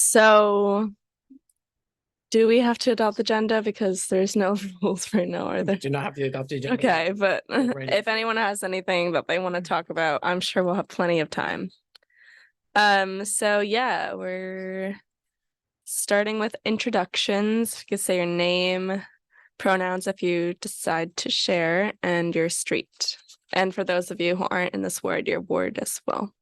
So do we have to adopt the agenda because there's no rules right now, are there? Do not have to adopt the agenda. Okay, but Right. if anyone has anything that they want to talk about, I'm sure we'll have plenty of time. So yeah, we're starting with introductions. You can say your name, pronouns if you decide to share, and your street. And for those of you who aren't in this ward, your ward as well.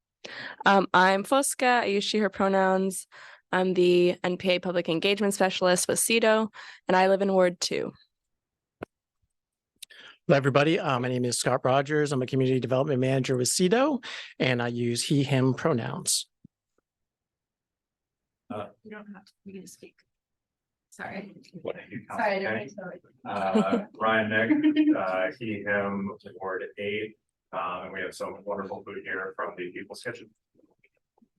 I'm Fosca. I use she, her pronouns. I'm the NPA Public Engagement Specialist with CEDO, and I live in Ward 2. Hello, everybody. My name is Scott Rogers. I'm a Community Development Manager with CEDO, and I use he, him pronouns. You don't have to, you can speak. Sorry. Sorry. Ryan Nick, he, him, Ward 8. And we have some wonderful food here from the People's Kitchen.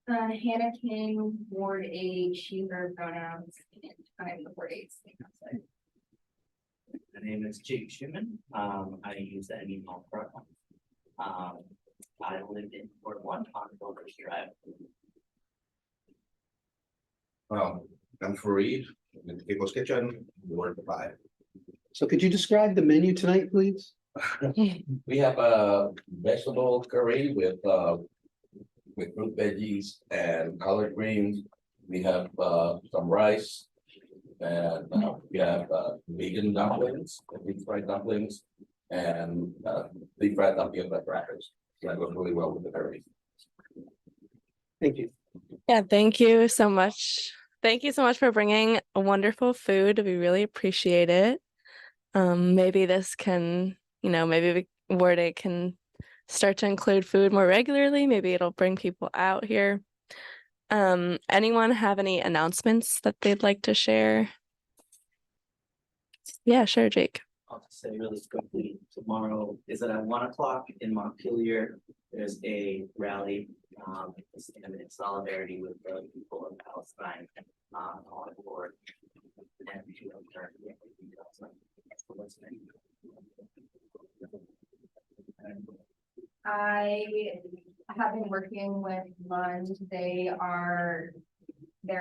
Hannah King, Ward 8, she, her pronouns. I'm the Ward 8. My name is Jake Schumann. I use the email program. I lived in Ward 1 on Golders Drive. I'm Fareed in the People's Kitchen, Ward 5. So could you describe the menu tonight, please? We have a vegetable curry with fruit veggies and collard greens. We have some rice, and we have vegan dumplings, deep fried dumplings, and deep fried dumpling with crackers. That goes really well with the curry. Thank you. Yeah, thank you so much. Thank you so much for bringing a wonderful food. We really appreciate it. Maybe this can, maybe Ward 8 can start to include food more regularly. Maybe it'll bring people out here. Anyone have any announcements that they'd like to share? Yeah, sure, Jake. I'll just say really quickly, tomorrow is at 1 o'clock in Montpelier. There's a rally in solidarity with the people of Palestine on board. And I have been working with Lund. They're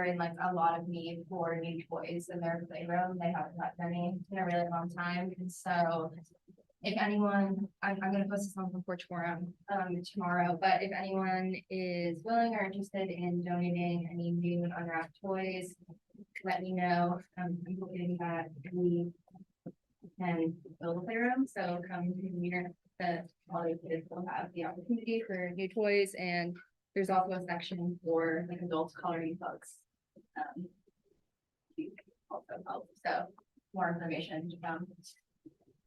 in like a lot of need for new toys in their playroom. They haven't had any in a really long time. And so if anyone, I'm going to post this on the Porch Forum tomorrow, but if anyone is willing or interested in donating any new unwrapped toys, let me know. I'm hoping that we can build a playroom. So come to here that all the kids will have the opportunity for new toys, and there's also a section for like adults coloring books. Also help. So more information to come.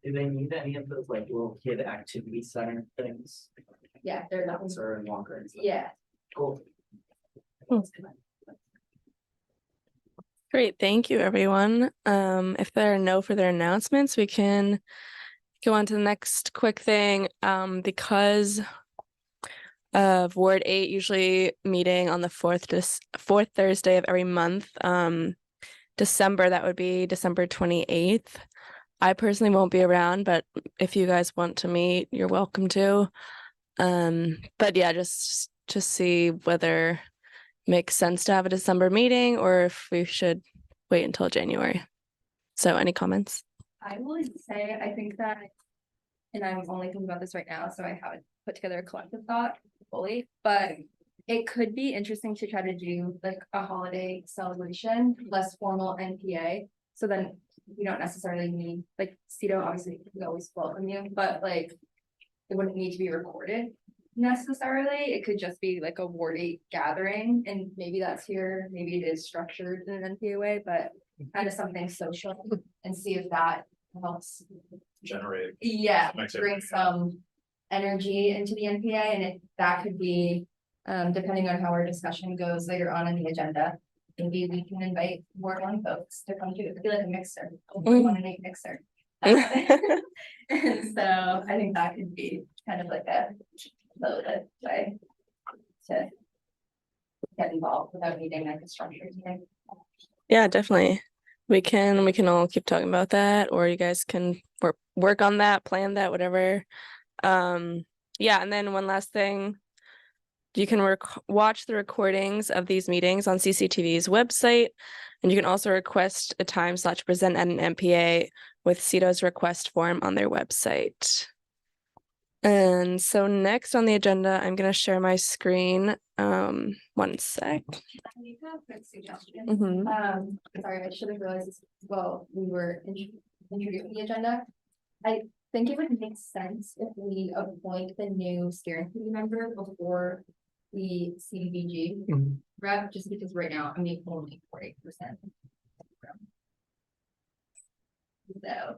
do they need any of those like little kid activity center things? Yeah, they're not. Bouncer and walker and stuff? Yeah. Cool. Great, thank you, everyone. If there are no further announcements, we can go on to the next quick thing. Because of Ward 8 usually meeting on the fourth Thursday of every month. December, that would be December 28th. I personally won't be around, but if you guys want to meet, you're welcome to. But yeah, just to see whether it makes sense to have a December meeting or if we should wait until January. So any comments? I will say, I think that, and I'm only thinking about this right now, so I haven't put together a collective thought fully, but it could be interesting to try to do like a holiday celebration, less formal NPA. So then you don't necessarily need, like, CEDO, obviously we always welcome you, but like it wouldn't need to be recorded necessarily. It could just be like a Ward 8 gathering, and maybe that's here, maybe it is structured in an NPA way, but kind of something social, and see if that helps Generate. yeah, some activity. bring some energy into the NPA, and that could be depending on how our discussion goes later on in the agenda. Maybe we can invite Ward 1 folks to come to it. It could be like a mixer. We want to make mixer. And so I think that could be kind of like a loaded way to get involved without needing like a structured thing. Yeah, definitely. We can all keep talking about that, or you guys can work on that, plan that, whatever. Yeah, and then one last thing. you can watch the recordings of these meetings on CCTV's website, and you can also request a time/present at an NPA with CEDO's request form on their website. And so next on the agenda, I'm going to share my screen. One sec. I need to have a quick suggestion. Mhm. Sorry, I should have realized this, well, we were introducing the agenda. I think it would make sense if we appoint the new steering committee member before the CDBG Mhm. rep, just because right now I'm the only 40%. So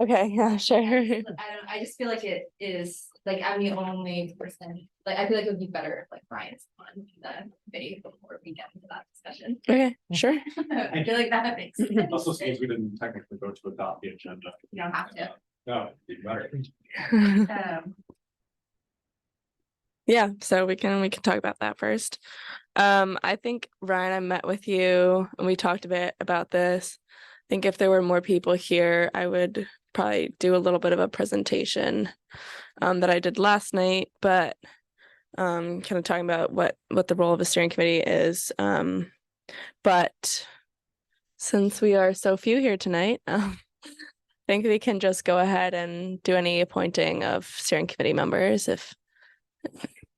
Okay, yeah, sure. I just feel like it is, like, I'm the only person, like, I feel like it would be better if like Brian's on the video before we get into that discussion. Okay, sure. I feel like that makes sense. Also seems we didn't technically go to adopt the agenda. You don't have to. No, it'd be better. Yeah, so we can talk about that first. I think Ryan, I met with you and we talked a bit about this. I think if there were more people here, I would probably do a little bit of a presentation that I did last night, but kind of talking about what the role of a steering committee is. But since we are so few here tonight, I think we can just go ahead and do any appointing of steering committee members if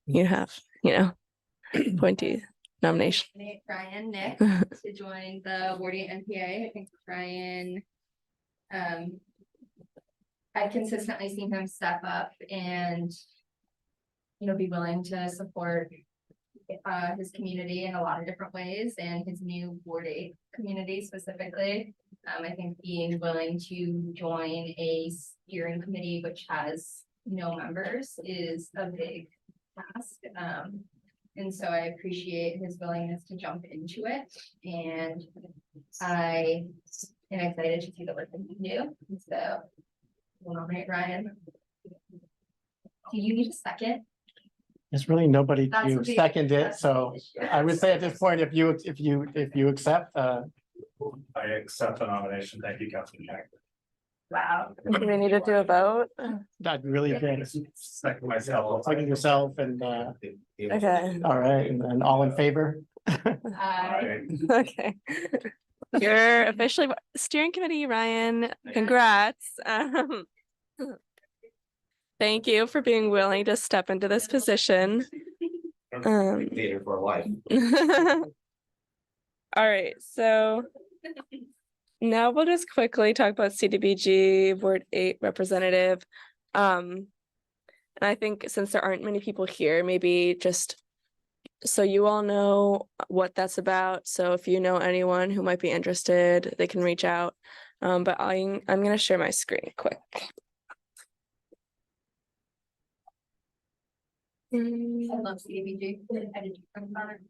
you have, appointee nomination. Nominate Brian Nick to join the Ward 8 NPA. I think Brian, I've consistently seen him step up and, be willing to support his community in a lot of different ways, and his new Ward 8 community specifically. I think being willing to join a steering committee which has no members is a big task. And so I appreciate his willingness to jump into it, and I am excited to see the work that he can do. And so we'll nominate Ryan. Do you need a second? There's really nobody That's to a big- second it, that's- so I would say at this point, if you accept, I accept the nomination. Thank you, Councilman Jack. Wow. Do we need to do a vote? that'd really be Second myself. second yourself and, Okay. all right, and then all in favor? I Okay. You're officially steering committee, Ryan. Congrats. Thank you for being willing to step into this position. Theater for life. All right, so now we'll just quickly talk about CDBG Ward 8 representative. And I think since there aren't many people here, maybe just so you all know what that's about. So if you know anyone who might be interested, they can reach out. But I'm gonna share my screen quick. I love CDBG. I did talk about it.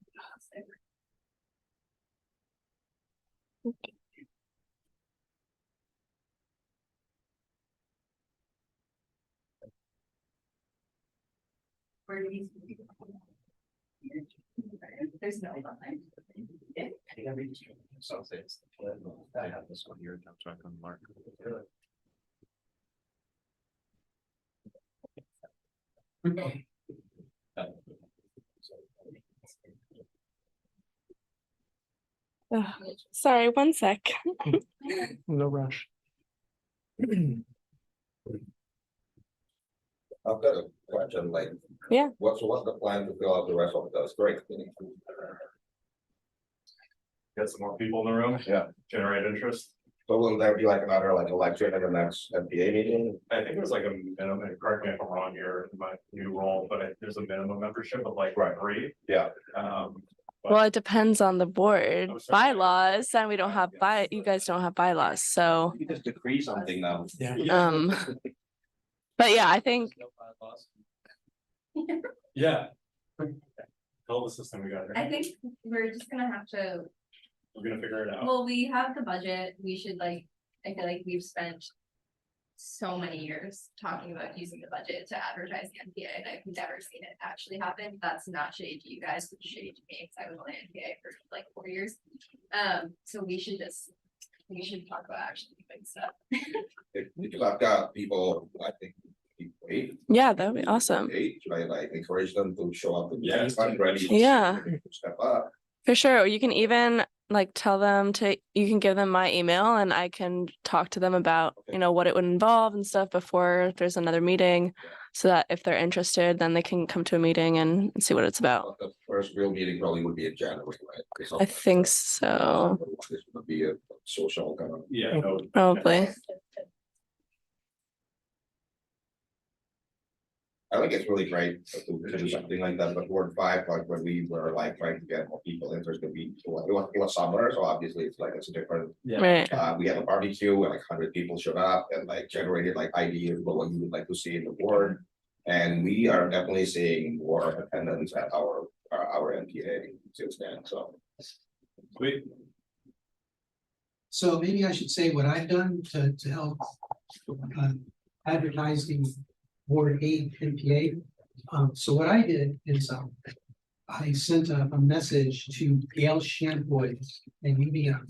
Where do you? There's no line. So it's, I have this one here. I'm trying to mark. Ugh, sorry, one sec. No rush. I've got a question, like. Yeah. What's the plan to fill out the rest of those? Great. Get some more people in the room. Yeah. Generate interest. So will there be like another election in the next NPA meeting? I think there's like a minimum, and correct me if I'm wrong here, in my new role, but there's a minimum membership of like Right. 3. Yeah. Well, it depends on the board Oh, sorry. bylaws, and we don't have you guys don't have bylaws, so You just decree something now. Yeah. but yeah, I think Yeah. Tell the system we got here. I think we're just gonna have to, We're gonna figure it out. well, we have the budget, we should I feel like we've spent so many years talking about using the budget to advertise the NPA, and I've never seen it actually happen. That's not shady to you guys, it's shady to me, because I was on the NPA for like 4 years. So we should talk about actually doing stuff. Because I've got people, I think, 8. Yeah, that would be awesome. 8, should I like encourage them to show up? And Yes. ready. Yeah. to Step up. For sure. You can even like tell them you can give them my email and I can talk to them about, what it would involve and stuff before there's another meeting. So that if they're interested, then they can come to a meeting and see what it's about. The first real meeting probably would be in January, right? It's I not- think so. It's gonna be a social kind of. Yeah. no, Probably. I think it's really great to do something like that, but Ward 5, like when we were like trying to get more people interested, it was summer, so obviously it's a different. Right. We had a barbecue and like 100 people showed up and like generated like ideas about what you would like to see in the ward. And we are definitely seeing more attendance at our NPA since then, so. Sweet. So maybe I should say what I've done to help advertising Ward 8 NPA. So what I did is I sent a message to Gail Shampoy and UBM.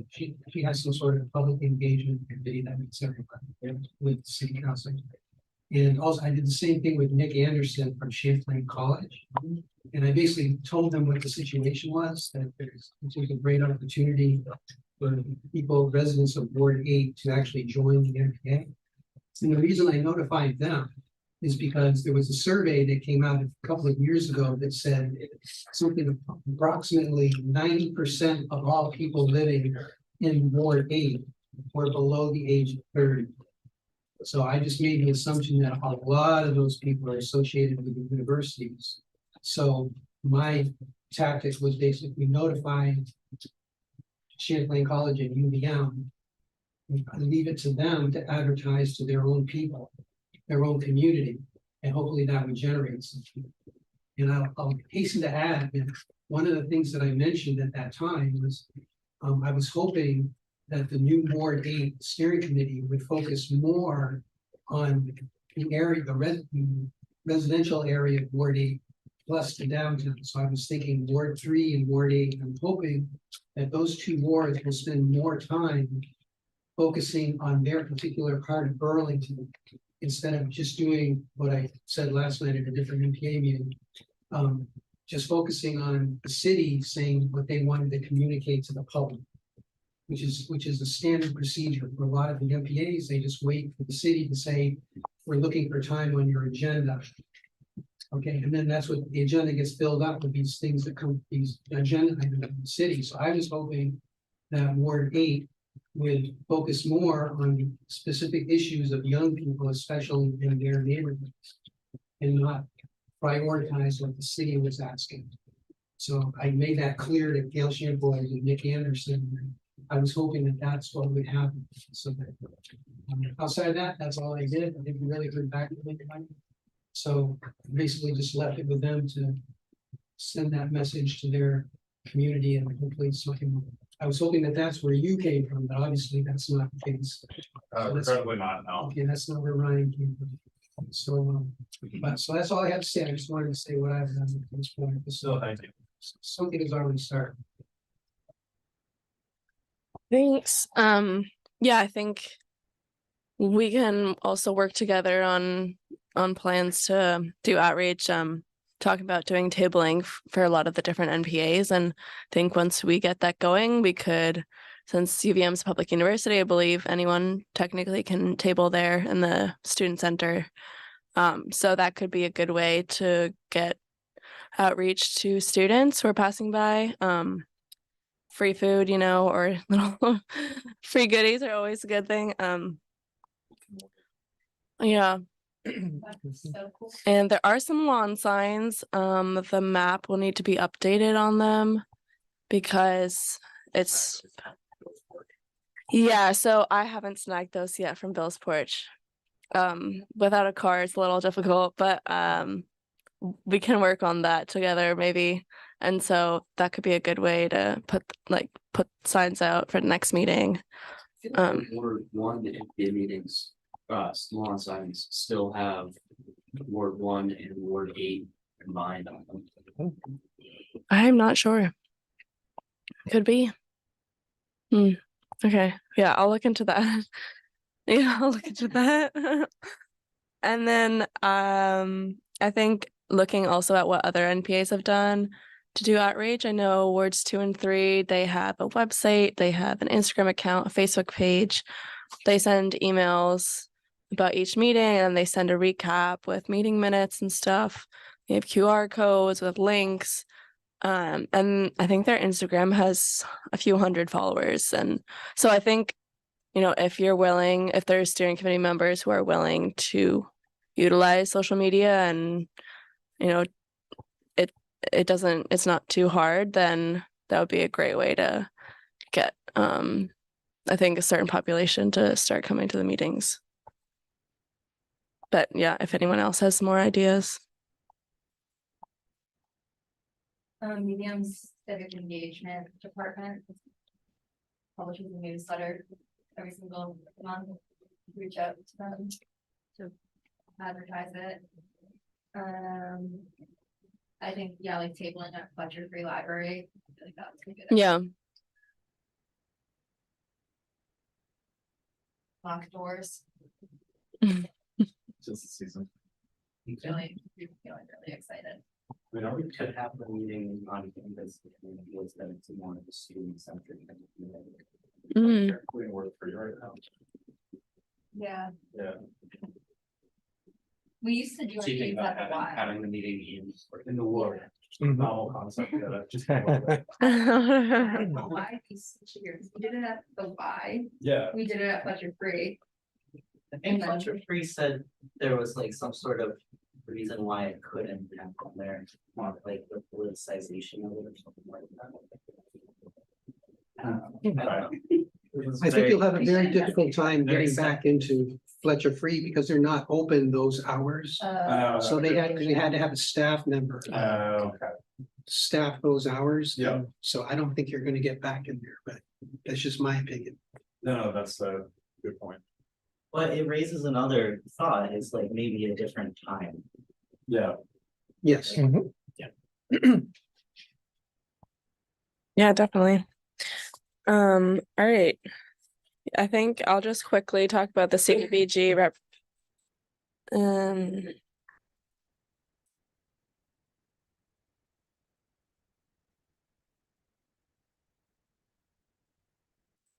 She has some sort of public engagement committee that meets everybody with city council. And also I did the same thing with Nick Anderson from Champlain College. And I basically told them what the situation was, that this was a great opportunity for people, residents of Ward 8 to actually join the NPA. And the reason I notified them is because there was a survey that came out a couple of years ago that said something approximately 90% of all people living in Ward 8 were below the age of 30. So I just made the assumption that a lot of those people are associated with the universities. So my tactic was basically notifying Champlain College and UVM. I leave it to them to advertise to their own people, their own community, and hopefully that would generate something. And I'll hasten to add that one of the things that I mentioned at that time was I was hoping that the new Ward 8 steering committee would focus more on the area, the residential area of Ward 8 plus the downtown. So I was thinking Ward 3 and Ward 8. I'm hoping that those two wards will spend more time focusing on their particular part of Burlington instead of just doing what I said last night at a different NPA meeting. Just focusing on the city saying what they wanted to communicate to the public, which is a standard procedure for a lot of the NPAs. They just wait for the city to say, we're looking for time on your agenda. Okay, and then that's what the agenda gets filled up with these things that come, these agenda items in the city. So I was hoping that Ward 8 would focus more on specific issues of young people, especially in their neighborhoods, and not prioritize what the city was asking. So I made that clear to Gail Shamboy and Nick Anderson. I was hoping that that's what would happen. So that, outside of that, that's all I did. I didn't really heard back from anybody. So basically just left it with them to send that message to their community and hopefully something. I was hoping that that's where you came from, but obviously that's not the case. Regrettably not, no. Okay, that's not where Ryan came from. So, so that's all I have to say. I just wanted to say what I've done at this point. So thank you. Something has already started. Thanks. Yeah, I think we can also work together on plans to do outreach, talking about doing tabling for a lot of the different NPAs. And I think once we get that going, we could, since UVM's a public university, I believe anyone technically can table there in the student center. So that could be a good way to get outreach to students who are passing by. Free food, or little free goodies are always a good thing. Yeah. That's so cool. And there are some lawn signs. The map will need to be updated on them because it's, yeah, so I haven't snagged those yet from Bill's porch. Without a car, it's a little difficult, but we can work on that together maybe. And so that could be a good way to put signs out for the next meeting. Ward 1 NPA meetings, lawn signs still have Ward 1 and Ward 8 combined on them. I'm not sure. Could be. Okay. Yeah, I'll look into that. Yeah, I'll look into that. And then I think looking also at what other NPAs have done to do outreach. I know wards 2 and 3, they have a website, they have an Instagram account, a Facebook page. They send emails about each meeting, and they send a recap with meeting minutes and stuff. They have QR codes with links. And I think their Instagram has a few hundred followers. And so I think, if you're willing, if there's steering committee members who are willing to utilize social media and, it's not too hard, then that would be a great way to get, I think, a certain population to start coming to the meetings. But yeah, if anyone else has more ideas. Medium's civic engagement department publishes a newsletter every single month. Reach out to them to advertise it. I think, yeah, like tabling at Fletcher Free Library. I feel like that's a good idea. Yeah. Locked doors. Just the season. Feeling really excited. We know we could have the meeting on campus, was that it's more of a student centric. Mm. We work for you right now. Yeah. Yeah. We used to do our Thinking meetings about at the Y. having the meeting in the ward. Novel concept, yeah, that just. Why these years? We did it at the Y. Yeah. We did it at Fletcher Free. I think Fletcher Free said there was like some sort of reason why it couldn't happen there, more like the politicization of it or something like that. I don't know. I think you'll have a very difficult time Very getting back into Fletcher Free because they're not open those hours. So they had to have a staff member Okay. staff those hours. Yeah. So I don't think you're gonna get back in there, but that's just my opinion. No, that's a good point. But it raises another thought, it's like maybe a different time. Yeah. Yes. Yeah, definitely. All right. I think I'll just quickly talk about the CDBG rep.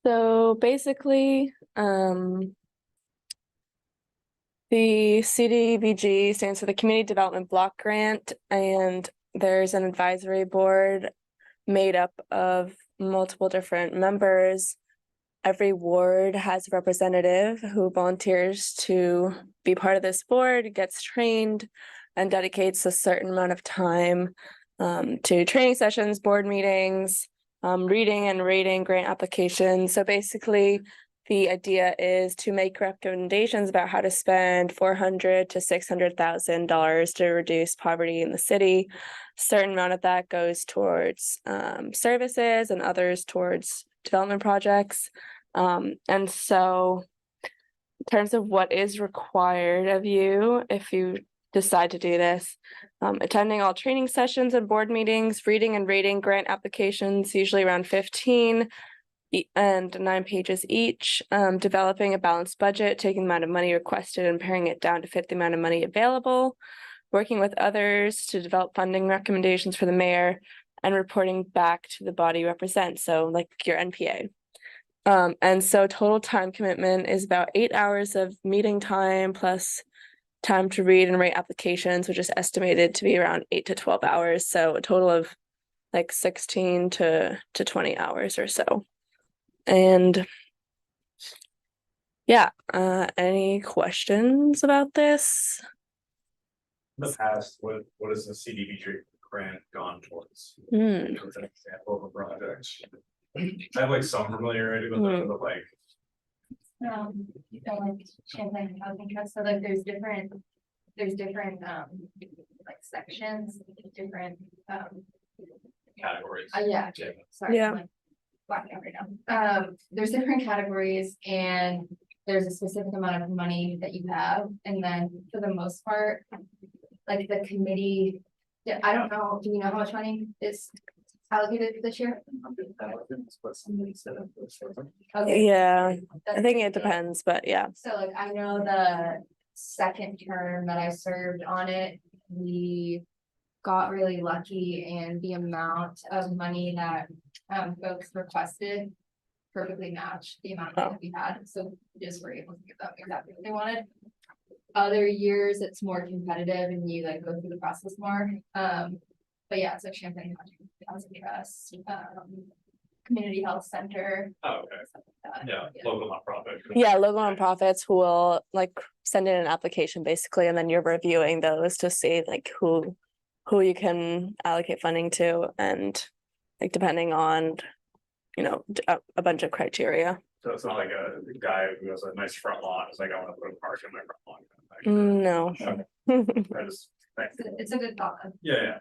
So basically, the CDBG stands for the Community Development Block Grant, and there's an advisory board made up of multiple different members. Every ward has a representative who volunteers to be part of this board, gets trained, and dedicates a certain amount of time to training sessions, board meetings, reading and rating grant applications. So basically, the idea is to make recommendations about how to spend $400,000 to $600,000 to reduce poverty in the city. A certain amount of that goes towards services and others towards development projects. And so in terms of what is required of you, if you decide to do this, attending all training sessions and board meetings, reading and rating grant applications, usually around 15 and 9 pages each, developing a balanced budget, taking the amount of money requested and paring it down to fit the amount of money available, working with others to develop funding recommendations for the mayor, and reporting back to the body you represent, so like your NPA. And so total time commitment is about 8 hours of meeting time plus time to read and rate applications, which is estimated to be around 8 to 12 hours. So a total of like 16 to 20 hours or so. And yeah, any questions about this? In the past, what is the CDBG grant gone towards? Hmm. What's an example of a project? I have like some familiarity with it, but like. Champlain Housing Trust, so like there's different like sections, different Categories. yeah, sorry. Yeah. I'm, like, blacking out right now. There's different categories and there's a specific amount of money that you have, and then for the most part, like the committee, yeah, I don't know, do you know how much money is allocated this year? Okay. Yeah, I think it depends, but yeah. So like I know second term that I served on it, we got really lucky, and the amount of money that folks requested perfectly matched the amount that we had, so we just were able to give them exactly what they wanted. Other years, it's more competitive and you like go through the process more. But yeah, so Champlain Housing Trust, Community Health Center. Oh, okay. stuff like that. Yeah, local nonprofit. Yeah, local nonprofits who will like send in an application basically, and then you're reviewing those to see like who you can allocate funding to, and like depending on, you know, a bunch of criteria. So it's not like a guy who has a nice front lawn, it's like, I want to put a park in my front lawn. No. I just, thanks. It's a good thought. Yeah, yeah.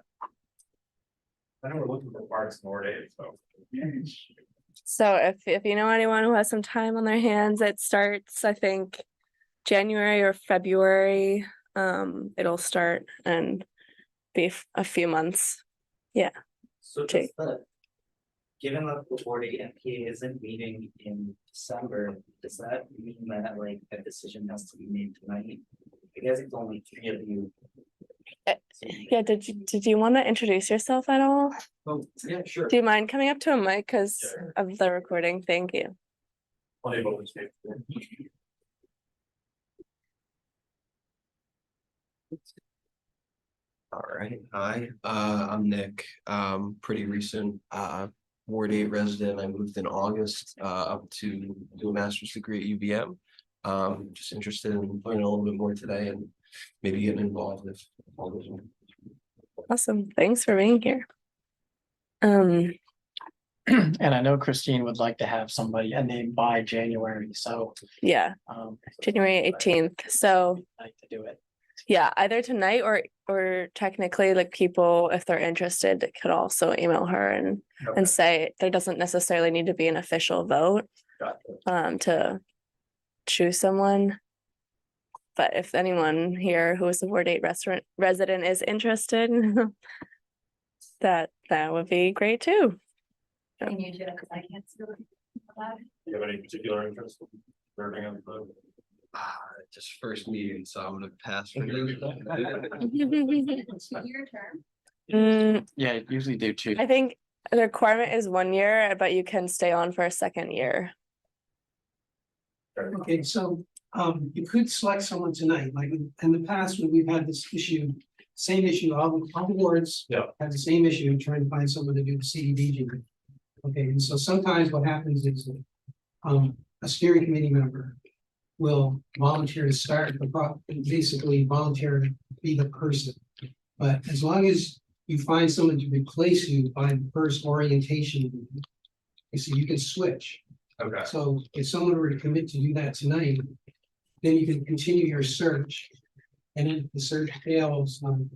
I know we're looking for parks in Ward 8, so. So if you know anyone who has some time on their hands, it starts, I think, January or February. It'll start and be a few months. So Okay. given that the Ward 8 NPA isn't meeting in December, does that mean that like a decision has to be made tonight? I guess it's only 3 of you. Yeah, did you want to introduce yourself at all? Oh, yeah, sure. Do you mind coming up to a mic because Sure. of the recording? Thank you. Plenty of open space. All right, hi, I'm Nick, pretty recent, Ward 8 resident. I moved in August, up to do a master's degree at UVM. Just interested in learning a little bit more today and maybe getting involved if all goes well. Awesome. Thanks for being here. And I know Christine would like to have somebody, a name by January, so. Yeah, January 18th. So Like to do it. yeah, either tonight or technically like people, if they're interested, could also email her and say there doesn't necessarily need to be an official vote to choose someone. But if anyone here who is a Ward 8 resident is interested, that would be great too. Can you do it, because I can't see that. Do you have any particular interest in serving on the? Just first meeting, so I'm gonna pass for now. Your term. Yeah, usually do 2. I think the requirement is 1 year, but you can stay on for a second year. Okay, so you could select someone tonight, like in the past when we've had this issue, same issue, all the wards. Yeah. Have the same issue, trying to find someone to do the CDBG. Okay, and so sometimes what happens is that a steering committee member will volunteer to start basically volunteer to be the person. But as long as you find someone to replace you by the first orientation, you can switch. Okay. So if someone were to commit to do that tonight, then you can continue your search. And if the search fails, in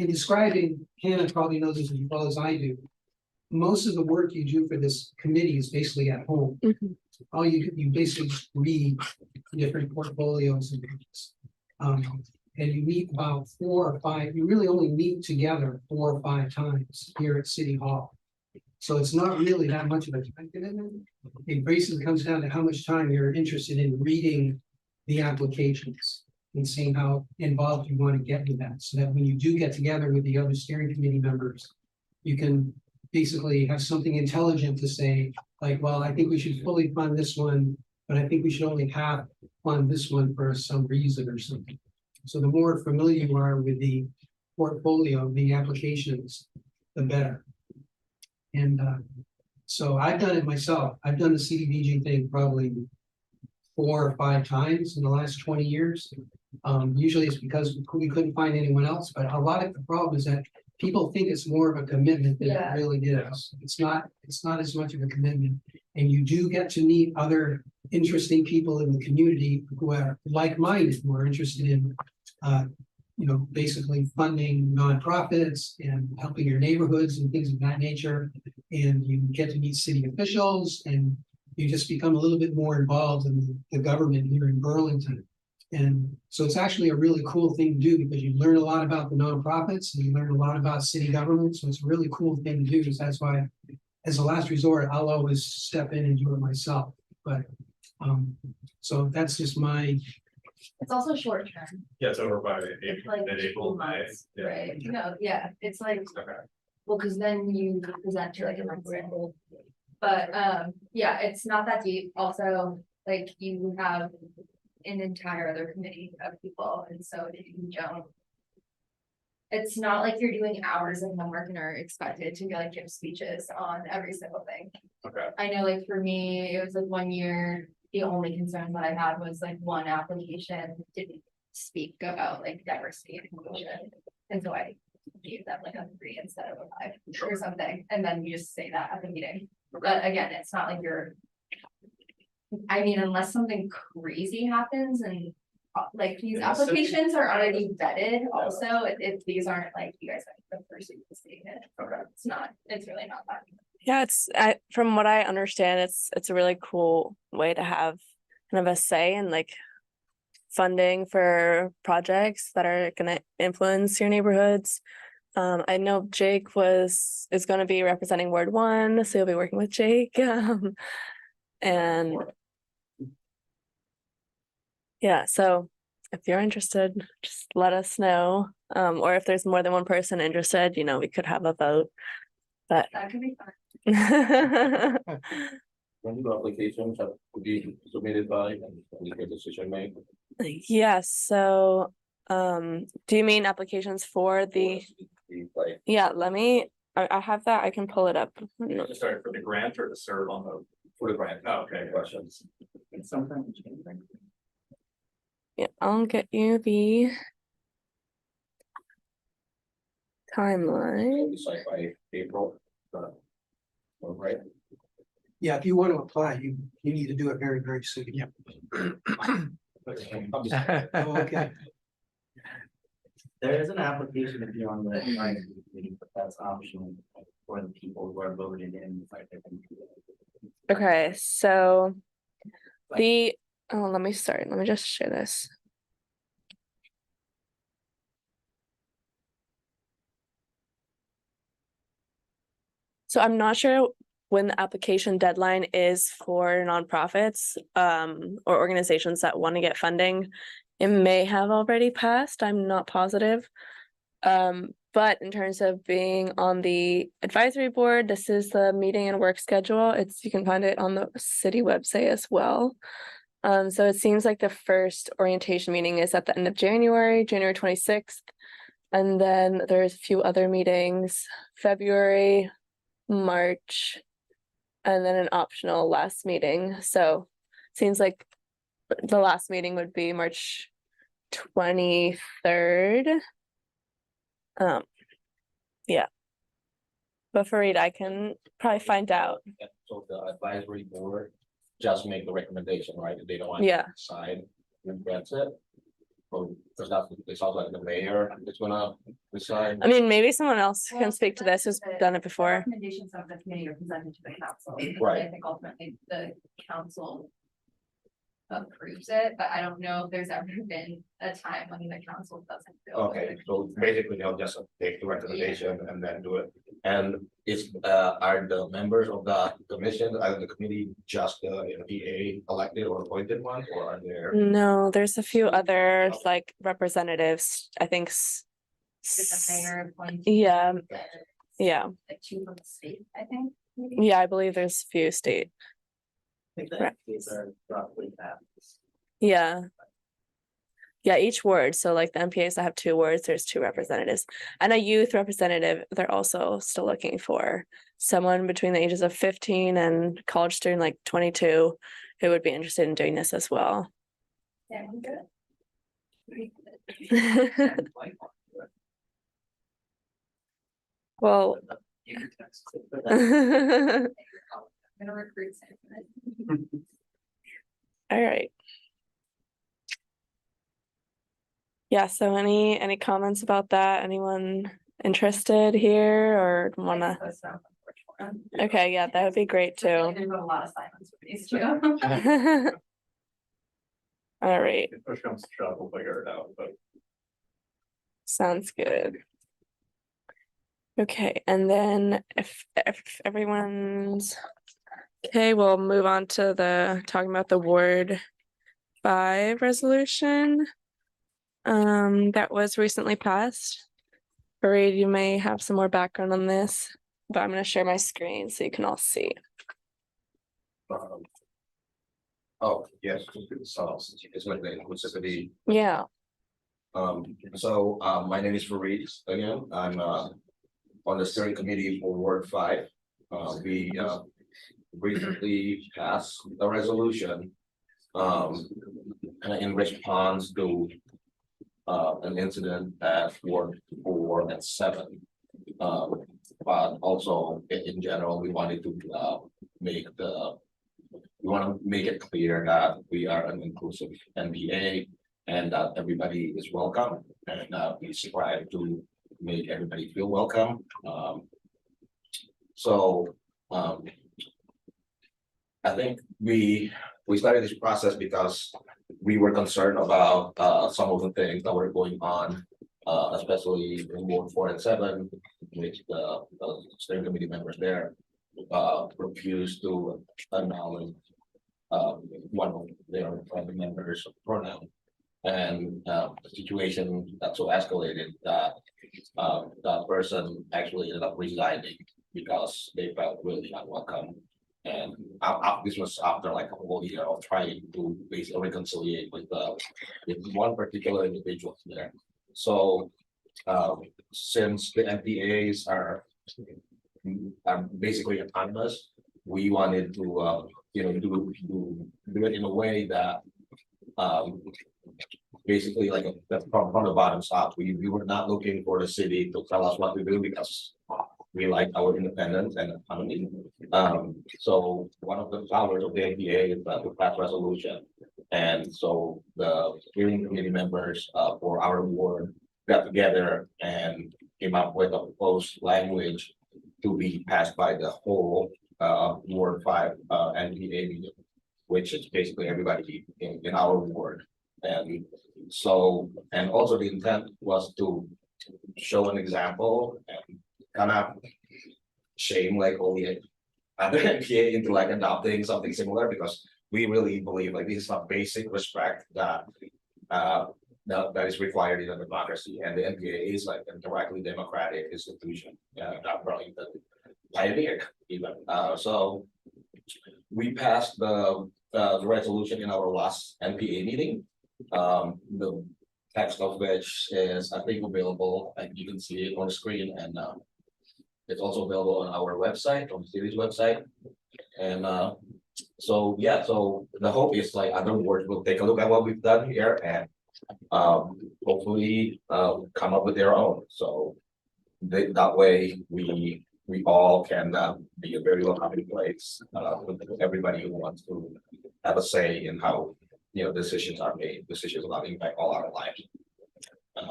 describing, Hannah probably knows this as well as I do. Most of the work you do for this committee is basically at home. All you basically just read different portfolios and things. And you meet about 4 or 5, you really only meet together 4 or 5 times here at City Hall. So it's not really that much of a time commitment. It basically comes down to how much time you're interested in reading the applications and seeing how involved you want to get with that. So that when you do get together with the other steering committee members, you can basically have something intelligent to say, like, well, I think we should fully fund this one, but I think we should only half fund this one for some reason or something. So the more familiar you are with the portfolio, the applications, the better. And so I've done it myself. I've done the CDBG thing probably 4 or 5 times in the last 20 years. Usually it's because we couldn't find anyone else, but a lot of the problem is that people think it's more of a commitment than it really is. It's not as much of a commitment. And you do get to meet other interesting people in the community who are like-minded, who are interested in basically funding nonprofits and helping your neighborhoods and things of that nature. And you get to meet city officials and you just become a little bit more involved in the government here in Burlington. And so it's actually a really cool thing to do because you learn a lot about the nonprofits and you learn a lot about city government. So it's a really cool thing to do. Because that's why, as a last resort, I'll always step in and do it myself. But so that's just my It's also short term. Yeah, it's over by It's April, like mid-April, 2 May. months, Yeah. right? No, yeah, it's like, Okay. well, cause then you present to like a member. But, yeah, it's not that deep. Also, like you have an entire other committee of people, and so if you don't. It's not like you're doing hours of homework and are expected to like give speeches on every single thing. Okay. I know like for me, it was like 1 year, the only concern that I had was like one application didn't speak about like diversity and inclusion. And so I gave them like a 3 instead of a 5 or something, and then you just say that at the meeting. But again, it's not like you're. I mean, unless something crazy happens and like these Yeah, so- applications are already vetted also, if these aren't like you guys are the first week of seeing it. Okay. It's not, it's really not that. Yeah, from what I understand, it's a really cool way to have kind of a say in like funding for projects that are gonna influence your neighborhoods. I know Jake is gonna be representing Ward 1, so you'll be working with Jake. And yeah, so if you're interested, just let us know. Or if there's more than one person interested, we could have a vote. But That could be fun. When the applications have to be submitted by and we get decision made. yeah, so do you mean applications for Like, yeah, I have that, I can pull it up. Sorry, for the grant or to serve on the, for the grant. oh, okay, Questions. Yeah, I'll get you the timeline. Decide by April. All right. Yeah, if you want to apply, you need to do it very, very soon. Yep. Oh, okay. There is an application if you're on the advisory committee, but that's optional for the people who are voted in. Okay, so let me just share this. So I'm not sure when the application deadline is for nonprofits or organizations that want to get funding. It may have already passed, I'm not positive. But in terms of being on the advisory board, this is the meeting and work schedule. You can find it on the city website as well. So it seems like the first orientation meeting is at the end of January 26th. And then there's a few other meetings, February, March, and then an optional last meeting. So seems like the last meeting would be March 23rd. Yeah. But for Reed, I can probably find out. So the advisory board just make the recommendation, right? They don't want Yeah. to decide, and that's it. Because it sounds like the mayor is gonna decide. I mean, maybe someone else can speak to this who's done it The before. recommendations of the committee are presented to the council. Right. I think ultimately the council approves it, but I don't know if there's ever been a time when the council doesn't feel. Okay, so basically they'll just take the recommendation and then do it. And are the members of the commission, the committee, just the NPA elected or appointed ones, or are there? No, there's a few other like representatives, I think. Is the mayor appointed? Yeah, yeah, Like 2 from the state, I think. maybe? yeah, I believe there's a few state. I think Correct. that these are roughly that. Yeah. Yeah, each ward. So like the MPAs that have 2 wards, there's 2 representatives. And a youth representative, they're also still looking for someone between the ages of 15 and college student like 22 who would be interested in doing this as well. Yeah, I'm good. Well, I'm gonna recruit Sam. all right. Yeah, so any comments about that? Anyone interested here or wanna? That's not unfortunate. Okay, yeah, that would be great too. There's been a lot of silence with these two. All right, if push comes to shove, we'll figure it out, but. sounds good. Okay, and then if everyone's okay, we'll move on to talking about the ward 5 resolution that was recently passed. Fareed, you may have some more background on this, but I'm going to share my screen so you can all see. Oh, yes, so it's like the inclusivity. Yeah. My name is Fareed again. I'm on the steering committee for Ward 5. We recently passed a resolution in response to an incident at Ward 4 and 7. But also in general, we wanted to make it clear that we are an inclusive NPA and that everybody is welcome, and we strive to make everybody feel welcome. I think we started this process because we were concerned about some of the things that were going on, especially in Ward 4 and 7, which the steering committee members there refused to acknowledge one of their family members' pronoun. And the situation got so escalated that that person actually ended up resigning because they felt really unwelcome. And this was after like a whole year of trying to basically reconcile with one particular individual there. So since the NPAs are basically autonomous, we wanted to do it in a way that basically like from the bottom up. We were not looking for the city to tell us what to do because we like our independence and autonomy. So one of the powers of the NPA is to pass resolution. And so the steering committee members for our ward got together and came up with a proposed language to be passed by the whole Ward 5 NPA meeting, which is basically everybody in our ward. And so, and also the intent was to show an example and kind of shame like all the other NPA into like adopting something similar, because we really believe like this is a basic respect that that is required in a democracy, and the NPA is like a directly democratic institution that Burlington pioneered even. So we passed the resolution in our last NPA meeting. The text of which is I think available, and you can see it on the screen, and it's also available on our website, on the city's website. And so yeah, so the hope is like other wards will take a look at what we've done here and hopefully come up with their own. So that way we all can be a very welcoming place with everybody who wants to have a say in how decisions are made, decisions that impact all our lives.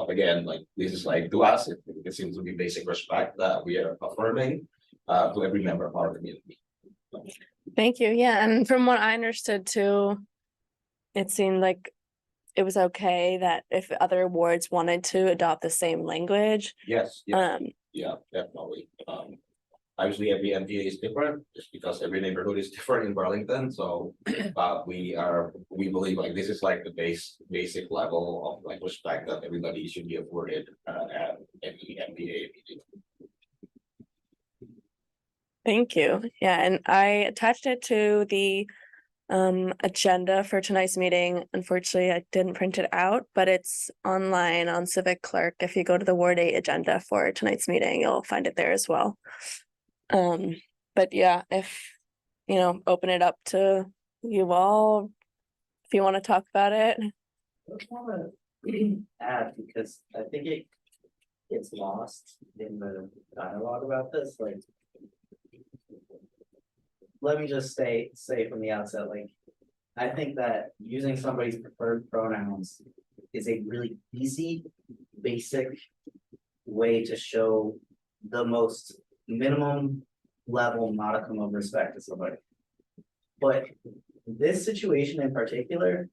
Again, like this is like to us, it seems to be basic respect that we are affirming to every member of our community. Thank you. Yeah, and from what I understood too, it seemed like it was okay that if other wards wanted to adopt the same language. Yes. Yeah, definitely. Obviously, every NPA is different, just because every neighborhood is different in Burlington. So, we believe like this is like the basic level of like respect that everybody should be afforded at any NPA meeting. Thank you. Yeah, and I attached it to the agenda for tonight's meeting. Unfortunately, I didn't print it out, but it's online on Civic Clerk. If you go to the Ward 8 agenda for tonight's meeting, you'll find it there as well. But yeah, if open it up to you all if you want to talk about it. I want to add, because I think it gets lost in the dialogue about this. Like, let me just say from the outset, like, I think that using somebody's preferred pronouns is a really easy, basic way to show the most minimum level modicum of respect to somebody. But this situation in particular,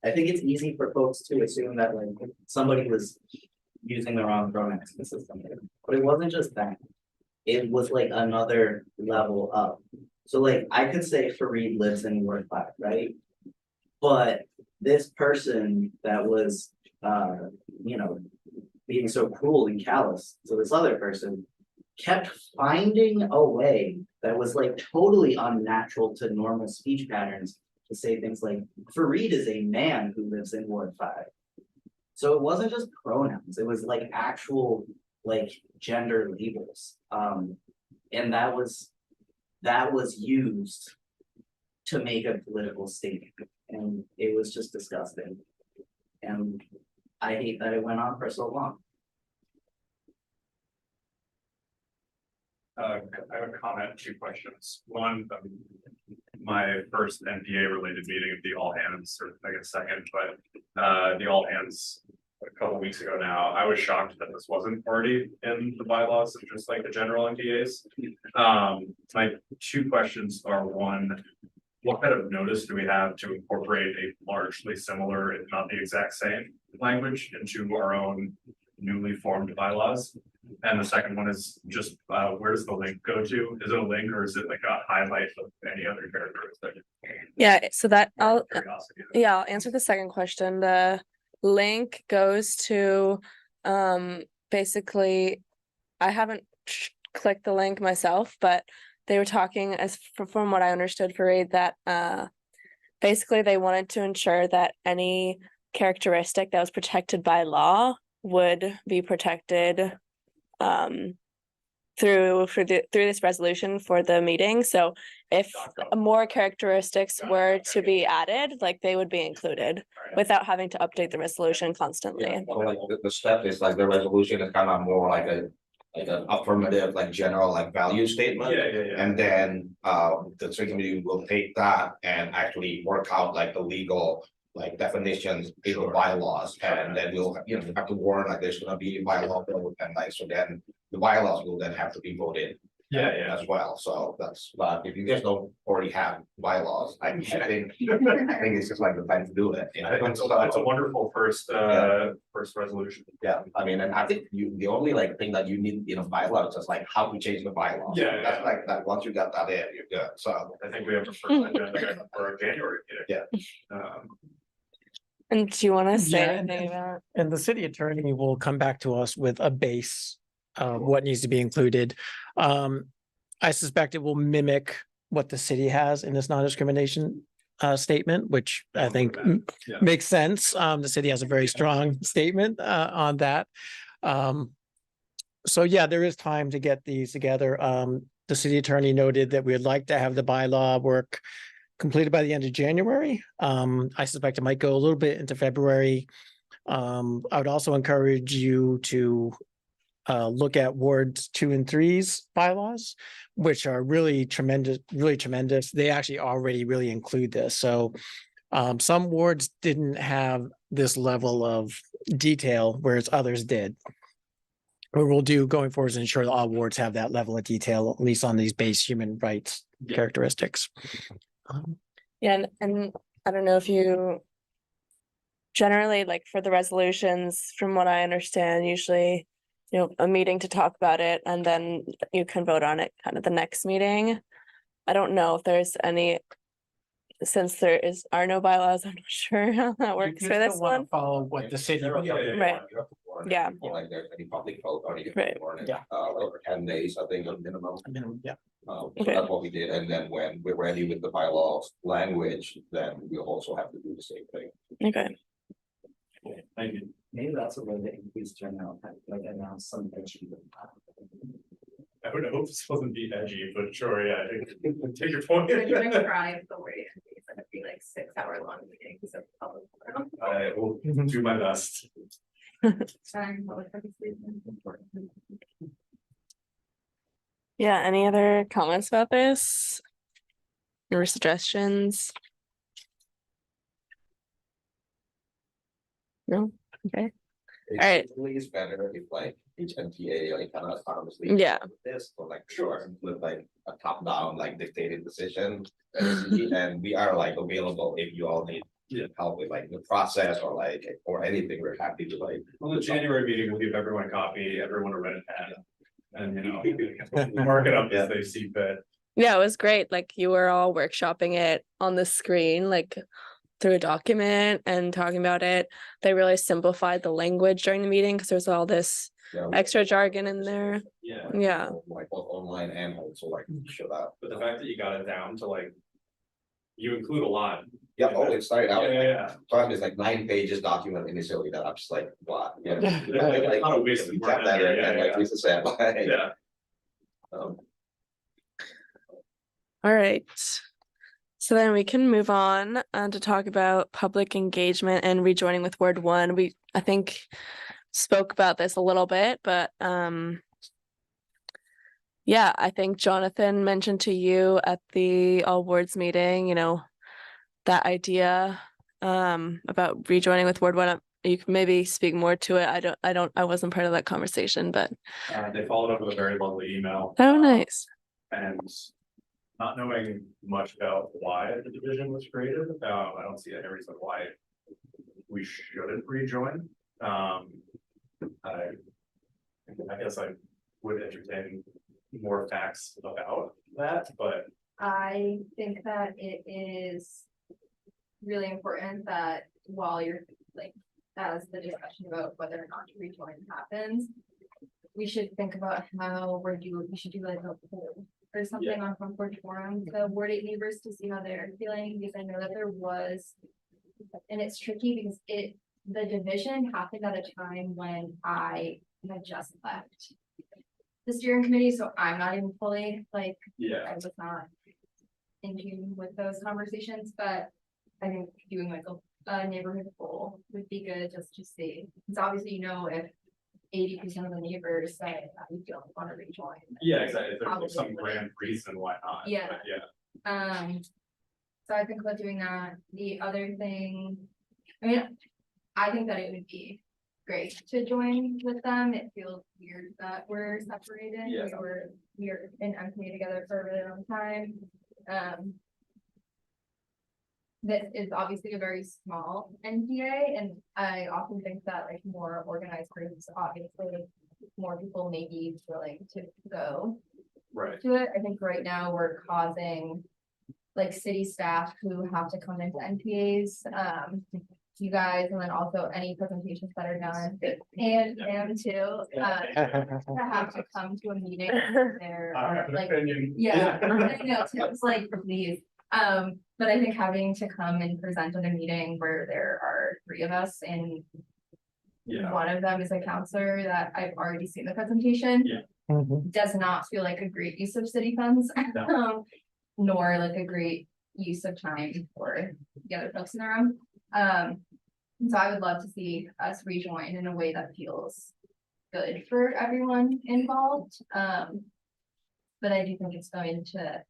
I think it's easy for folks to assume that like somebody was using the wrong pronouns consistently. But it wasn't just that. It was like another level up. So like I could say Fareed lives in Ward 5, right? But this person that was, you know, being so cruel and callous to this other person kept finding a way that was like totally unnatural to normal speech patterns to say things like, Fareed is a man who lives in Ward 5. So it wasn't just pronouns, it was like actual like gender labels. And that was used to make a political statement, and it was just disgusting. And I hate that it went on for so long. I have a comment, 2 questions. One, my first NPA related meeting of the all hands, or I guess second, but the all hands a couple weeks ago now, I was shocked that this wasn't already in the bylaws and just like the general NPAs. My 2 questions are, one, what kind of notice do we have to incorporate a largely similar, if not the exact same, language into our own newly formed bylaws? And the second one is just, where does the link go to? Is it a link or is it like a highlight of any other characteristic? Yeah, so that I'll Curiosity. yeah, I'll answer the second question. The link goes to basically, I haven't clicked the link myself, but they were talking from what I understood for Reed that basically they wanted to ensure that any characteristic that was protected by law would be protected through this resolution for the meeting. So if more characteristics were to be added, like they would be included without having to update the resolution constantly. So like the step is like the resolution is kind of more like an affirmative, like general, like value statement. Yeah. And then the steering committee will take that and actually work out like the legal like definitions in the bylaws, and then we'll, you know, have to warn like there's gonna be a bylaw bill, and like so then the bylaws will then have to be voted. Yeah. As well, so that's, but if you guys don't already have bylaws, I think it's just like the time to do it. You know? I think it's a wonderful first resolution. Yeah, I mean, and I think the only like thing that you need in a bylaw is just like how to change the bylaws. Yeah. That's like that, once you got that in, you're good, so. I think we have a first agenda for a January meeting. Yeah. And do you want to say Yeah, anything about? And the city attorney will come back to us with a base of what needs to be included. I suspect it will mimic what the city has in this non-discrimination statement, which I think Yeah. makes sense. The city has a very strong statement on that. So yeah, there is time to get these together. The city attorney noted that we'd like to have the bylaw work completed by the end of January. I suspect it might go a little bit into February. I would also encourage you to look at wards 2 and 3's bylaws, which are really tremendous, They actually already really include this. So some wards didn't have this level of detail, whereas others did. What we'll do going forward is ensure that all wards have that level of detail, at least on these base human rights characteristics. Yeah, and I don't know if you generally, like for the resolutions, from what I understand, usually, you know, a meeting to talk about it and then you can vote on it kind of the next meeting. I don't know if there's any, since are no bylaws, I'm not sure how that works for this one. Follow what the city. Right. Yeah. Like there's any public vote or anything. Right. Yeah. Over 10 days, I think, on minimum. Yeah. So Okay. that's what we did, and then when we're ready with the bylaws language, then we'll also have to do the same thing. Okay. Thank you. Maybe that's a way to increase turnout, like announce some achievement. I would hope this wasn't be edgy, but sure, yeah, take your point. We're gonna try the word, it's gonna be like 6-hour-long meetings of public forum. I will do my best. Time, public participation is important. Yeah, any other comments about this? Or suggestions? No? Okay. Alright. It's better if like each NPA like kind of autonomously. Yeah. This, but like sure, with like a top down like dictated decision. And we are like available if you all need help with like the process or anything, we're happy to like. Well, the January meeting will give everyone a copy, everyone a red pen. And you know, mark it up as they see fit. Yeah, it was great. Like you were all workshopping it on the screen, like through a document and talking about it. They really simplified the language during the meeting because there's all this Yeah, extra jargon in there. Yeah, Yeah. like both online and also like show that. but the fact that you got it down to like, you include a lot. Yeah, oh, it started out, Yeah. time is like 9 pages document initially that I'm just like, what? Yeah. There's a lot of wasted word Kept in that there, in, yeah, and like yeah. Lisa said, like. Yeah. um, All right. So then we can move on to talk about public engagement and rejoining with Ward 1. I think spoke about this a little bit, but yeah, I think Jonathan mentioned to you at the all wards meeting, you know, that idea about rejoining with Ward 1. You can maybe speak more to it. I wasn't part of that conversation, but They followed up with a very lovely email. oh, nice. And not knowing much about why the division was created, I don't see any reason why we shouldn't rejoin. I guess I would entertain more facts about that, but I think that it is really important that while you're like, as the discussion about whether or not to rejoin happens, we should think about how we should do like a poll or something on Front Porch Forum, the Ward 8 neighbors, to see how they're feeling, because I know that there was, and it's tricky because the division happened at a time when I had just left the steering committee, so I'm not even fully like, yeah. I was not in tune with those conversations, but I think doing like a neighborhood poll would be good just to see. Because obviously, you know, if 80% of the neighbors say that we don't want to rejoin. Yeah, exactly. If there's Probably some wouldn't. grand reason why not. Yeah. But yeah. So I think about doing that. The other thing, I mean, I think that it would be great to join with them. It feels weird that we're separated. Yeah. We were in NPA together for a really long time. This is obviously a very small NPA, and I often think that like more organized groups, obviously more people may be willing to go Right. to it. I think right now we're causing like city staff who have to come into NPAs, you guys, and then also any presentations that are done, and too, to have to come to a meeting there, I have an like, opinion. yeah, I know, it's like, please. But I think having to come and present at a meeting where there are 3 of us and Yeah. one of them is a counselor that I've already seen the presentation. Yeah. Does not feel like a great use of city funds. No. Nor like a great use of time for the other folks in the room. So I would love to see us rejoin in a way that feels good for everyone involved. But I do think it's going to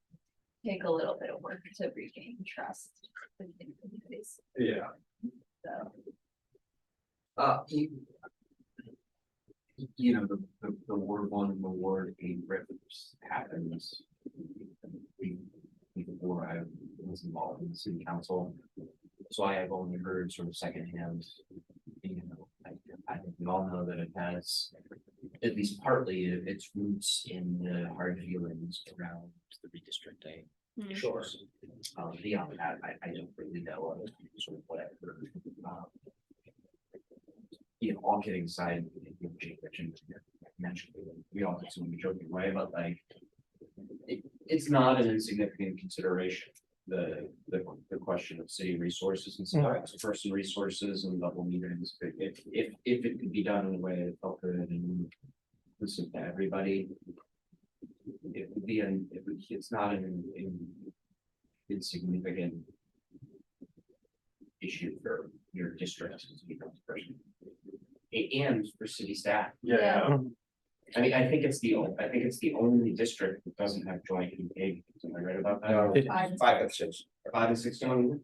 take a little bit of work to regain trust. Yeah. So. You know, the Ward 1 and the Ward 8 rivers happens. Before I was involved in the city council, so I have only heard sort of secondhand. You know, I think we all know that it has, at least partly, its roots in the hard feelings around the redistricting. Sure. Beyond that, I don't really know sort of what I've heard. You know, all kidding aside, Jake mentioned, we all assume we joking way, but like, it's not an insignificant consideration. The question of city resources and stuff, person resources and level meetings. If it could be done in a way that felt good and listen to everybody, it would be it's not an insignificant issue for your district to be person. And for city staff. Yeah. I mean, I think it's the only district that doesn't have joint NPA. Am I right about that? No, Five. 5 and 6. 5 and 6 don't.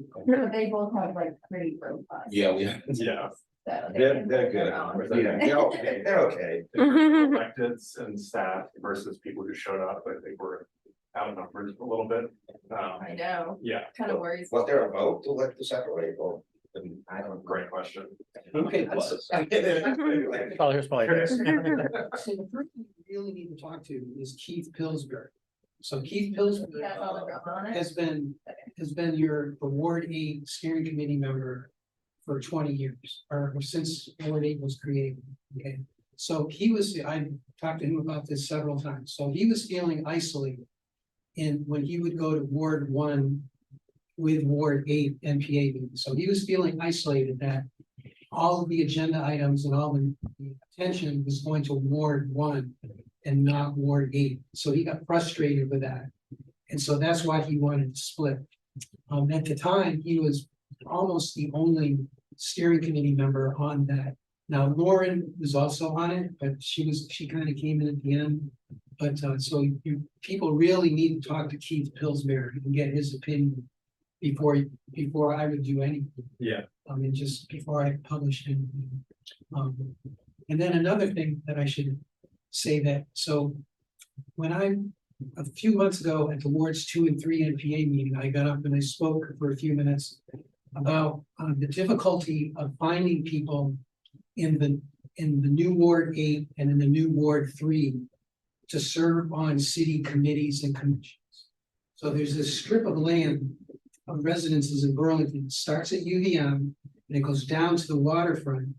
They both have like pretty robust. Yeah, we have. Yeah. So They're can good. hold their own. Yeah, they're okay. They're okay. Electeds and staff versus people who showed up, I think we're outnumbered a little bit. I know, Yeah. kind of worries. Was there a vote to let to separate or? I don't, great question. Okay, it was. Oh, here's probably. So the person you really need to talk to is Keith Pillsbury. So Keith Pillsbury Yeah, all the drama on it. has been has been the Ward 8 steering committee member for 20 years, or since Ward 8 was created, okay? So I talked to him about this several times, so he was feeling isolated. And when he would go to Ward 1 with Ward 8 NPA meetings, so he was feeling isolated that all of the agenda items and all the attention was going to Ward 1 and not Ward 8. So he got frustrated with that. And so that's why he wanted to split. At the time, he was almost the only steering committee member on that. Now, Lauren was also on it, but she kind of came in at the end. But people really need to talk to Keith Pillsbury and get his opinion before I would do anything. Yeah. And just before I publish anything. And then another thing that I should say so when a few months ago at the Wards 2 and 3 NPA meeting, I got up and I spoke for a few minutes about the difficulty of finding people in the new Ward 8 and in the new Ward 3 to serve on city committees and commissions. So there's this strip of land of residences in Burlington. It starts at UVM and it goes down to the waterfront.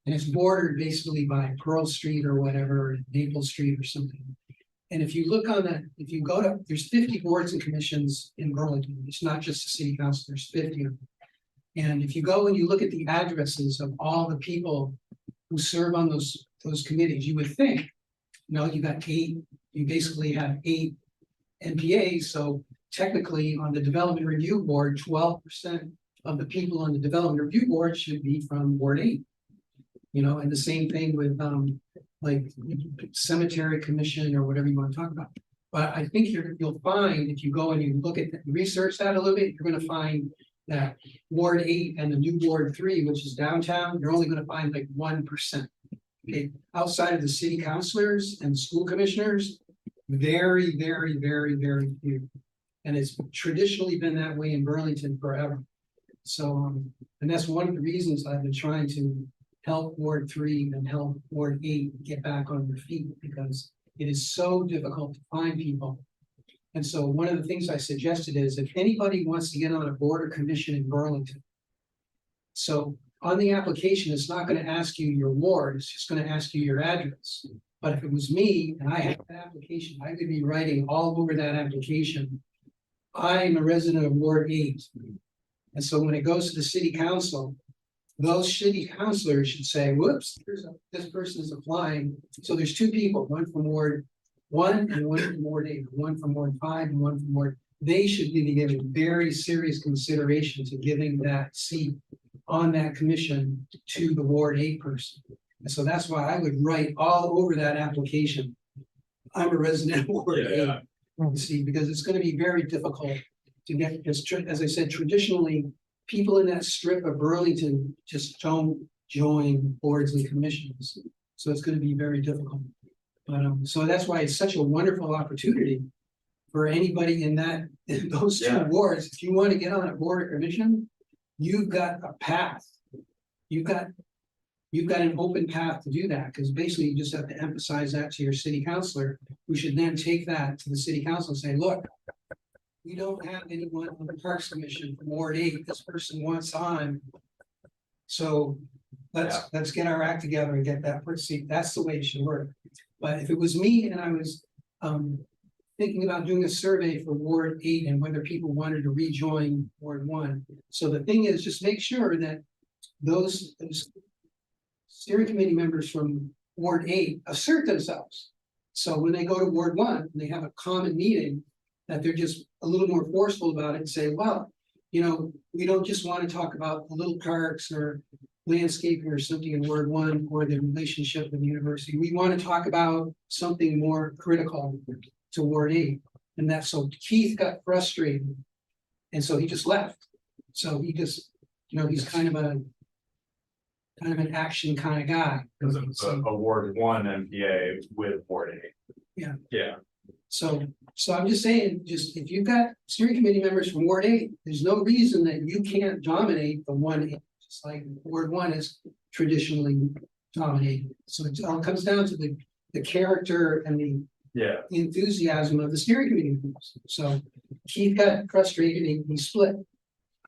And it's bordered basically by Pearl Street or whatever, Maple Street or something. And if you look on that, if you go to, there's 50 boards and commissions in Burlington. It's not just the city council, there's 50 of them. And if you go and you look at the addresses of all the people who serve on those committees, you would think, you basically have 8 NPAs. So technically on the development review board, 12% of the people on the development review board should be from Ward 8. And the same thing with like cemetery commission or whatever you want to talk about. But I think you'll find if you go and you look at research that a little bit, you're going to find that Ward 8 and the new Ward 3, which is downtown, you're only going to find like 1%. Okay, outside of the city councilors and school commissioners, very, very, very, very few. And it's traditionally been that way in Burlington forever. So, and that's one of the reasons I've been trying to help Ward 3 and help Ward 8 get back on their feet, because it is so difficult to find people. And so one of the things I suggested is if anybody wants to get on a board or commission in Burlington, so on the application, it's not going to ask you your ward, it's just going to ask you your address. But if it was me and I had that application, I could be writing all over that application, I'm a resident of Ward 8. And so when it goes to the city council, those city councilors should say, whoops, this person is applying. So there's 2 people, one from Ward 1 and one from Ward 8, one from Ward 5 and one from Ward. They should be giving very serious consideration to giving that seat on that commission to the Ward 8 person. And so that's why I would write all over that application, I'm a resident of Ward 8. See, because it's going to be very difficult to get this. As I said, traditionally, people in that strip of Burlington just don't join boards and commissions. So it's going to be very difficult. But so that's why it's such a wonderful opportunity for anybody in those 2 wards. If you want to get on a board or commission, you've got a path. You've got an open path to do that, because basically you just have to emphasize that to your city councilor, who should then take that to the city council and say, look, we don't have anyone on the Parks Commission from Ward 8. This person wants on. So let's get our act together and get that seat. That's the way it should work. But if it was me and I was thinking about doing a survey for Ward 8 and whether people wanted to rejoin Ward 1. So the thing is, just make sure that those steering committee members from Ward 8 assert themselves. So when they go to Ward 1 and they have a common meeting, that they're just a little more forceful about it and say, well, we don't just want to talk about the little parks or landscaping or something in Ward 1 or the relationship with the university. We want to talk about something more critical to Ward 8. And that's so Keith got frustrated. And so he just left. So he just, he's kind of an action kind of guy. It's a Ward 1 MPA with Ward 8. Yeah. Yeah. So I'm just saying, if you've got steering committee members from Ward 8, there's no reason that you can't dominate the 1, just like Ward 1 is traditionally dominated. So it all comes down to the character and Yeah, the enthusiasm of the steering committee members. So Keith got frustrated and he split.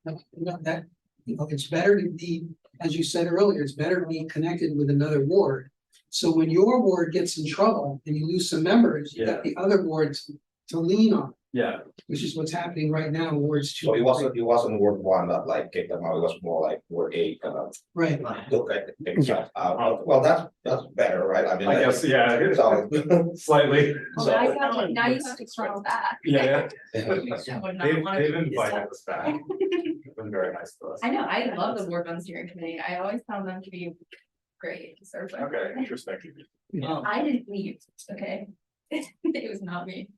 That, it's better to be, as you said earlier, it's better to be connected with another ward. So when your ward gets in trouble and you lose some members, you got the other wards to lean on, yeah, which is what's happening right now in wards 2. So it wasn't Ward 1 that like kicked them out, it was more like Ward 8 kind of Right. look at things. Well, that's better, right? I mean. I guess, yeah, So. slightly. Well, now you have to crawl back. Yeah, I would not they've wanna they've keep this invited up. us back. They've been very nice to us. I know, I love the board on steering committee. I always found them to be great to serve with. Okay, interesting. I didn't leave, okay? It was not me.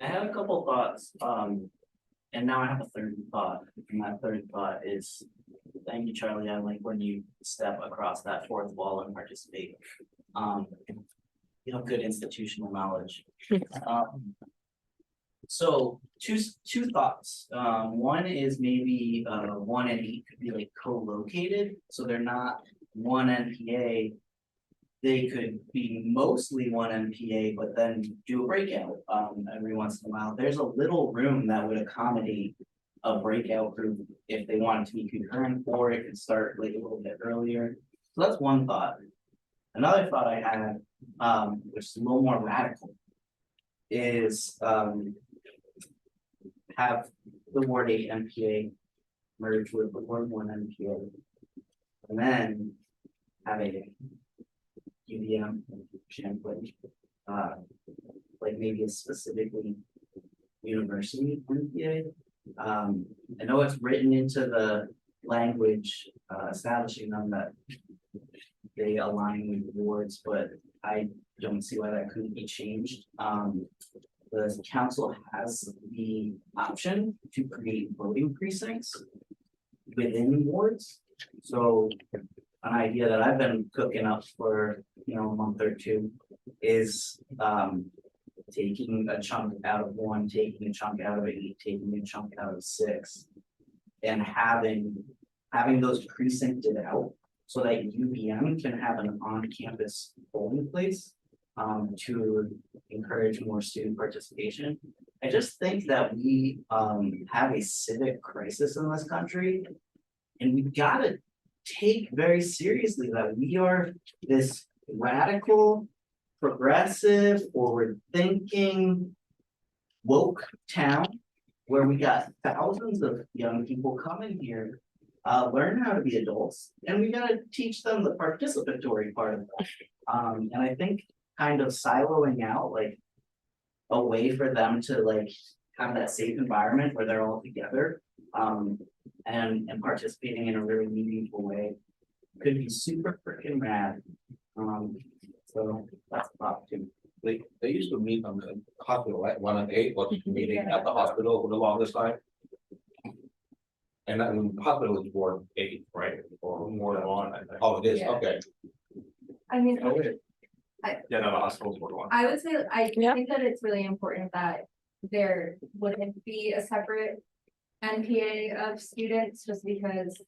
I have a couple thoughts, and now I have a third thought, and that third thought is, thank you, Charlie, I like when you step across that fourth wall and participate. You have good institutional knowledge. So two thoughts, one is maybe 1 and 8 could be like co-located, so they're not one NPA. They could be mostly one NPA, but then do a breakout every once in a while. There's a little room that would accommodate a breakout group if they wanted to be concurrent, or it could start like a little bit earlier. So that's one thought. Another thought I had, which is a little more radical, is have the Ward 8 NPA merge with the Ward 1 NPA, and then have a UVM Champlain, like maybe a specifically university NPA. I know it's written into the language establishing them that they align with wards, but I don't see why that couldn't be changed. The council has the option to create voting precincts within wards. So an idea that I've been cooking up for, a month or two is taking a chunk out of 1, taking a chunk out of 8, taking a chunk out of 6, and having those precincted out so that UVM can have an on-campus polling place to encourage more student participation. I just think that we have a civic crisis in this country, and we've got to take very seriously that we are this radical, progressive, forward-thinking, woke town where we got thousands of young people coming here, learn how to be adults, and we gotta teach them the participatory part of that. And I think kind of siloing out like a way for them to like have that safe environment where they're all together and participating in a really meaningful way could be super freaking rad. So that's a thought too. They used to meet on the hospital, right? 1 and 8 was meeting at the hospital for the longest time. And then the hospital is Ward 8, right? Or More than one, I think. Oh, it is, Yeah. okay. I mean, Yeah, no, the hospital's Ward 1. I would say, I Yeah. think that it's really important that there wouldn't be a separate NPA of students, just because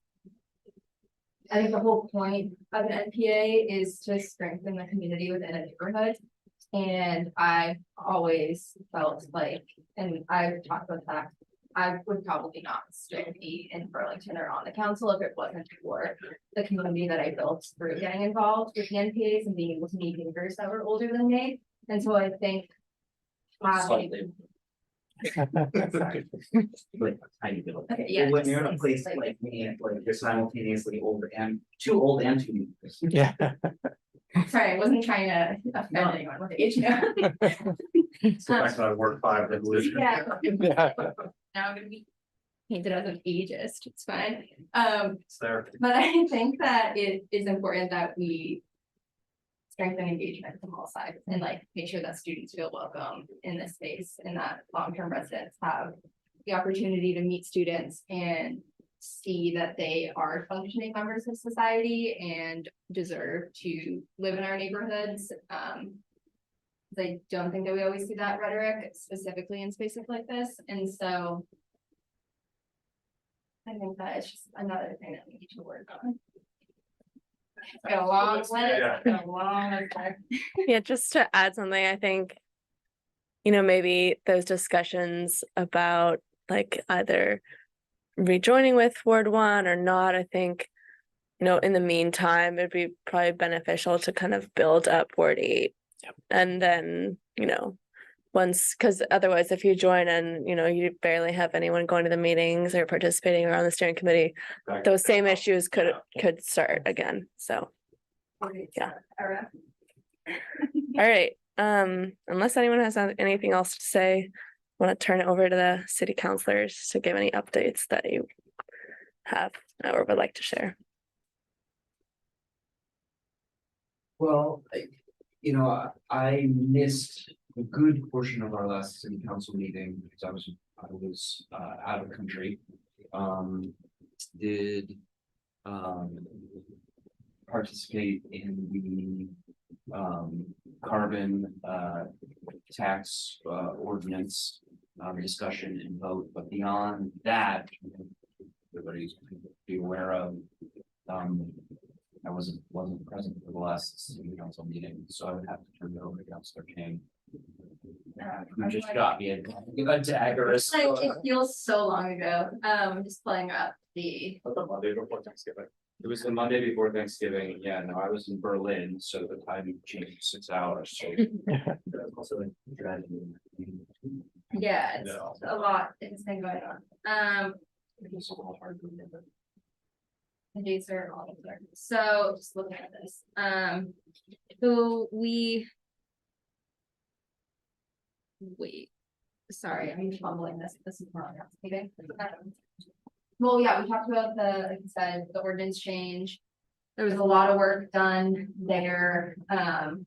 I think the whole point of an NPA is to strengthen the community within a neighborhood. And I've always felt like, and I've talked about that, I would probably not still be in Burlington or on the council if it wasn't for the community that I built through getting involved with the NPAs and being able to meet neighbors that were older than me. And so I think Slightly. Sorry. Tiny bit. Okay, yeah. When you're in a just place like- like me, like you're simultaneously too old and too new. Yeah. Sorry, I wasn't trying to offend anyone with age, So back to that Ward 5 resolution. Yeah. Yeah. Now I'm gonna be painted as an ageist, it's fine. It's there. But I think that it is important that we strengthen engagement from all sides and like make sure that students feel welcome in this space and that long-term residents have the opportunity to meet students and see that they are functioning members of society and deserve to live in our neighborhoods. I don't think that we always see that rhetoric specifically in spaces like this, and so I think that it's just another thing that we need to work on. It's got a long list, Yeah. it's got a long list. Yeah, just to add something, I think maybe those discussions about like either rejoining with Ward 1 or not, I think, in the meantime, it'd be probably beneficial to kind of build up Ward 8. And then, once, because otherwise if you join and, you barely have anyone going to the meetings or participating or on the steering committee, those same issues could start again, so. Yeah. All right, unless anyone has anything else to say, I want to turn it over to the city councilors to give any updates that you have or would like to share. Well, I missed a good portion of our last city council meeting because I was out of the country. Did participate in the carbon tax ordinance discussion and vote, but beyond that, everybody's be aware of. I wasn't present for the last city council meeting, so I would have to turn it over to Councilor King. Who just got me a dagger. Like, it feels so long ago, just pulling up the. The Monday before Thanksgiving. It was the Monday before Thanksgiving. Yeah, no, I was in Berlin, so the time changed 6 hours, so. Yeah, it's No. a lot, it's been going on, It's a little hard to remember. the dates are all there, so just looking at this, so wait, sorry, I'm fumbling this is wrong, okay. Well, yeah, we talked about like I said, the ordinance change. There was a lot of work done there, kind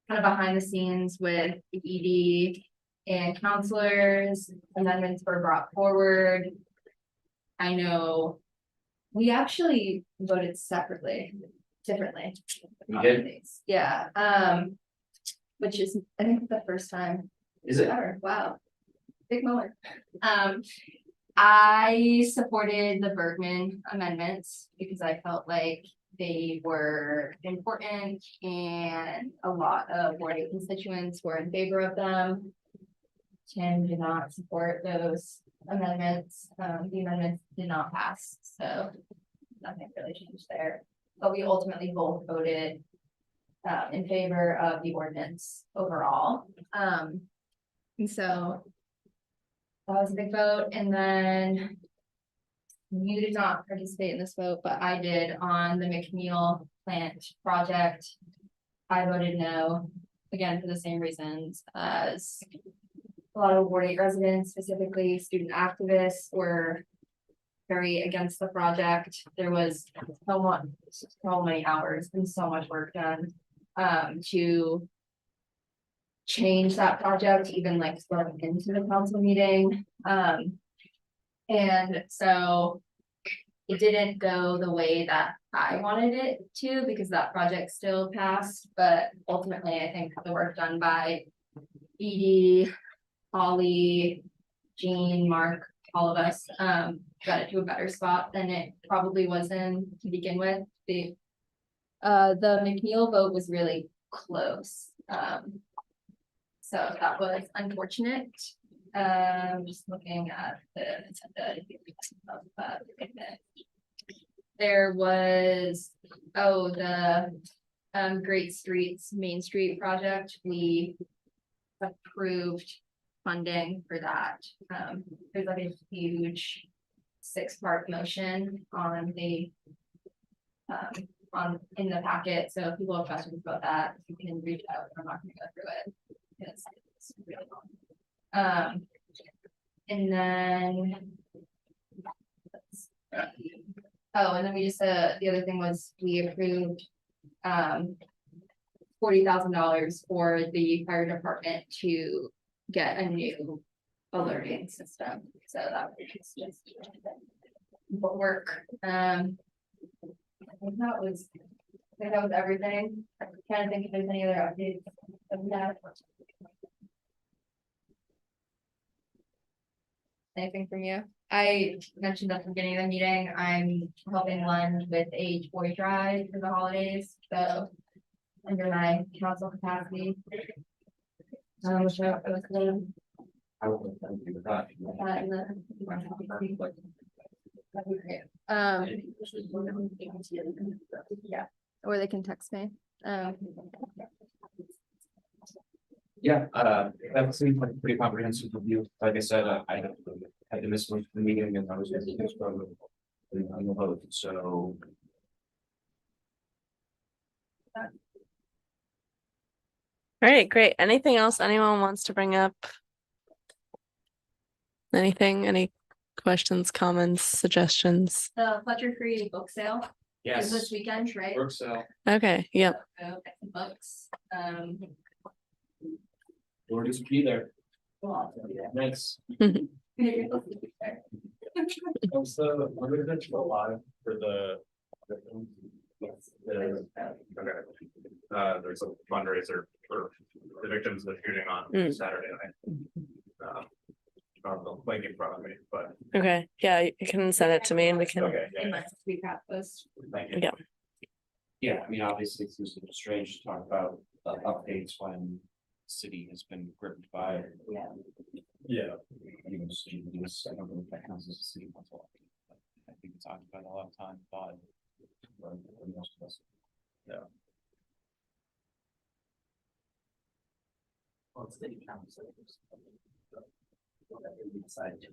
of behind the scenes with the ED and counselors, amendments were brought forward. I know we actually voted differently. We on did? these. Yeah, which is, I think, the first time Is it? ever. Wow, big moment. I supported the Bergman amendments because I felt like they were important and a lot of Ward 8 constituents were in favor of them. Tim did not support those amendments. The amendments did not pass, so nothing really changed there. But we ultimately both voted in favor of the ordinance overall. And so that was a big vote, and then you did not participate in this vote, but I did on the McNeil plant project. I voted no, again, for the same reasons as a lot of Ward 8 residents, specifically student activists, were very against the project. There was so many hours and so much work done to change that project, even like sort of into the council meeting. And so it didn't go the way that I wanted it to, because that project still passed, but ultimately I think the work done by Edie, Holly, Jean, Mark, all of us got it to a better spot than it probably was in to begin with. The McNeil vote was really close. So that was unfortunate. Just looking at there was, the Great Streets Main Street project, we approved funding for that. There's like a huge 6-part motion on the in the packet, so if people have questions about that, you can reach out. I'm not gonna go through it. It's really long. And then and then we just the other thing was we approved $40,000 for the fire department to get a new alerting system. So that was just work. I think that was everything. I can't think if there's any other updates of that. Anything from you? I mentioned at the beginning of the meeting, I'm helping Lund with a toy drive for the holidays, so under my council capacity. Sure, it was clean. I will thank you for that. And then- That'd be great. Yeah, or they can text me. Yeah, that seems like a pretty comprehensive review. Like I said, I had to miss most of the meeting and I was going to miss from the vote, so. All right, great. Anything else anyone wants to bring up? Anything, any questions, comments, suggestions? The Fletcher Free book sale is this Yes, weekend, right? work sale, Okay, yep. So, get some books, or just be there. Thanks. What's the, what did it go live for the? Okay, there's a fundraiser for the victims of the shooting on Saturday night. I don't know, like in front of me, but, Okay, yeah, you can send it to me and we can, okay, In yeah, my recap post. Thank you. Yeah. Yeah, I mean, obviously, it's just strange to talk about updates when city has been gripped by. Yeah. yeah. Even CDBG, I don't know if that counts as a city council. I think it's occupied a lot of time by. Most of us. Yeah. Well, city council. Whatever we decide to do.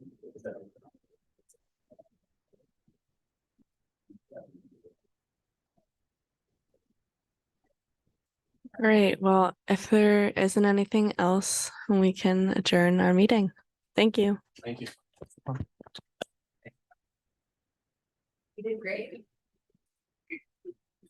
great. Well, if there isn't anything else, we can adjourn our meeting. Thank you. Thank you. You did great.